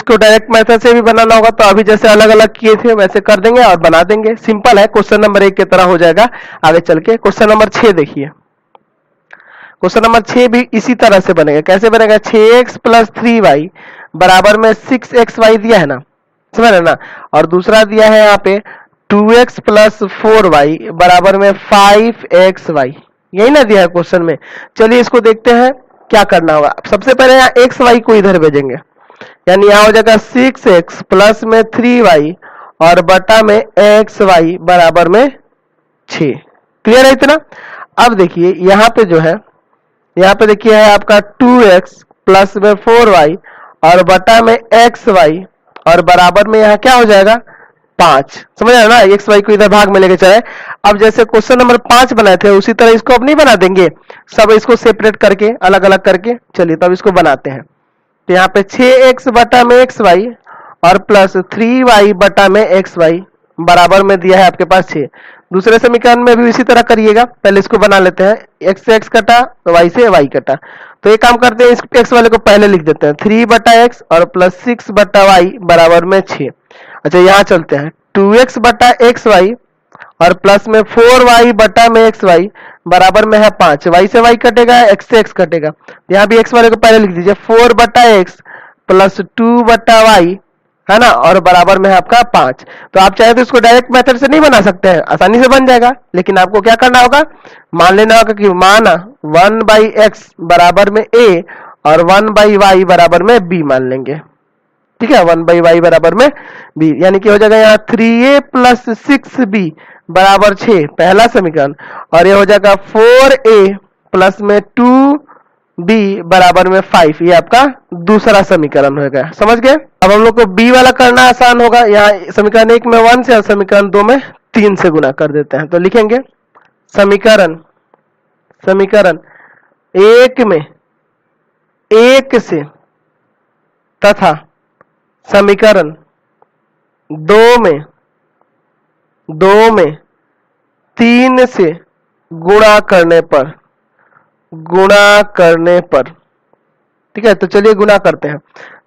इसको direct method से भी बनाना होगा तो अभी जैसे अलग अलग किए थे वैसे कर देंगे और बना देंगे। सिंपल है, क्वेश्चन नंबर 1 की तरह हो जाएगा। आगे चल के क्वेश्चन नंबर 6 देखिए। क्वेश्चन नंबर 6 भी इसी तरह से बनेगा। कैसे बनेगा? 6x प्लस 3y बराबर में 6xy दिया है ना, समझ रहे ना। और दूसरा दिया है यहाँ पे 2x प्लस 4y बराबर में 5xy, यही ना दिया है क्वेश्चन में। चलिए इसको देखते हैं क्या करना होगा। सबसे पहले यहाँ xy को इधर भेजेंगे, यानी यहाँ हो जाएगा 6x प्लस में 3y और बटा में xy बराबर में 6। क्लियर है इतना? अब देखिए यहाँ पे जो है, यहाँ पे देखिए है आपका 2x प्लस में 4y और बटा में xy और बराबर में यहाँ क्या हो जाएगा 5। समझ रहे ना, xy को इधर भाग में लेके चले। अब जैसे क्वेश्चन नंबर 5 बनाए थे उसी तरह इसको अब नहीं बना देंगे, सब इसको सेपरेट करके अलग अलग करके। चलिए तब इसको बनाते हैं। तो यहाँ पे 6x बटा में xy और प्लस 3y बटा में xy बराबर में दिया है आपके पास 6। दूसरे समीकरण में भी इसी तरह करिएगा। पहले इसको बना लेते हैं, x से x कटा तो y से y कटा। तो एक काम करते हैं, इस x वाले को पहले लिख देते हैं 3 बटा x और प्लस 6 बटा y बराबर में 6। अच्छा यहाँ चलते हैं, 2x बटा xy और प्लस में 4y बटा में xy बराबर में है 5। y से y कटेगा, x से x कटेगा। यहाँ भी x वाले को पहले लिख दीजिए 4 बटा x प्लस 2 बटा y है ना, और बराबर में है आपका 5। तो आप चाहे तो इसको डायरेक्ट मेथड से नहीं बना सकते हैं, आसानी से बन जाएगा। लेकिन आपको क्या करना होगा, मान लेना होगा कि माना 1 बाई एक्स बराबर में a और 1 बाई वाई बराबर में b मान लेंगे। ठीक है, 1 बाई वाई बराबर में b, यानी कि हो जाएगा यहाँ 3a प्लस 6b बराबर 6, पहला समीकरण। और ये हो जाएगा 4a प्लस में 2b बराबर में 5, ये आपका दूसरा समीकरण हो गया। समझ गए? अब हम लोग को b वाला करना आसान होगा। यहाँ समीकरण 1 में 1 से और समीकरण 2 में 3 से गुना कर देते हैं। तो लिखेंगे समीकरण 1 में 1 से तथा समीकरण 2 में 3 से गुणा करने पर ठीक है। तो चलिए गुणा करते हैं।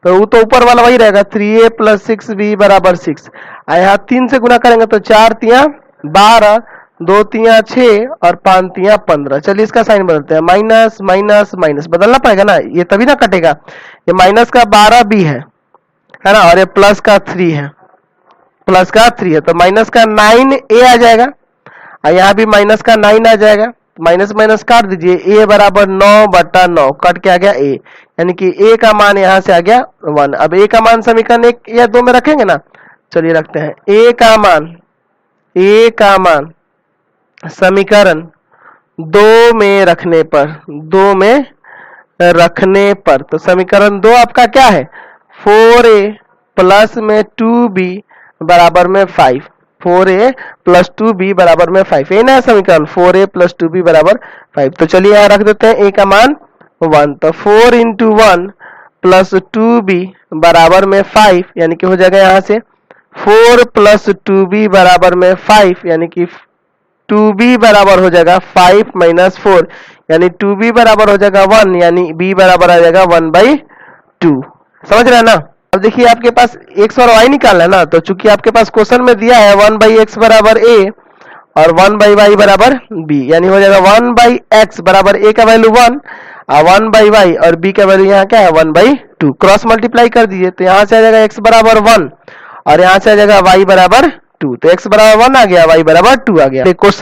तो वो तो ऊपर वाला वही रहेगा 3a प्लस 6b बराबर 6। यहाँ 3 से गुणा करेंगे तो 4 तिया 12, 2 तिया 6 और 5 तिया 15। चलिए इसका साइन बदलते हैं, माइनस माइनस माइनस बदलना पड़ेगा ना, ये तभी ना कटेगा। ये माइनस का 12b है ना, और ये प्लस का 3 है, तो माइनस का 9a आ जाएगा और यहाँ भी माइनस का 9 आ जाएगा। माइनस माइनस काट दीजिए, a बराबर 9 बटा 9 कट के आ गया a, यानी कि a का मान यहाँ से आ गया 1। अब a का मान समीकरण 1 या 2 में रखेंगे ना, चलिए रखते हैं। a का मान समीकरण 2 में रखने पर तो समीकरण 2 आपका क्या है 4a प्लस में 2b बराबर में 5, 4a प्लस 2b बराबर में 5, ये ना समीकरण 4a प्लस 2b बराबर 5। तो चलिए यहाँ रख देते हैं a का मान 1, तो 4 इंटू 1 प्लस 2b बराबर में 5, यानी कि हो जाएगा यहाँ से 4 प्लस 2b बराबर में 5, यानी कि 2b बराबर हो जाएगा 5 माइनस 4, यानी 2b बराबर हो जाएगा 1, यानी b बराबर आ जाएगा 1/2। समझ रहे हैं ना? अब देखिए आपके पास x और y निकालना है ना, तो चूंकि आपके पास क्वेश्चन में दिया है 1/x बराबर a और 1/y बराबर b, यानी हो जाएगा 1/x बराबर a का वैल्यू 1 और 1/y और b का वैल्यू यहाँ क्या है 1/2। क्रॉस मल्टीप्लाई कर दीजिए तो यहाँ से आ जाएगा x बराबर 1 और यहाँ से आ जाएगा y बराबर 2। तो x बराबर 1 आ गया, y बराबर 2 आ गया। क्वेश्चन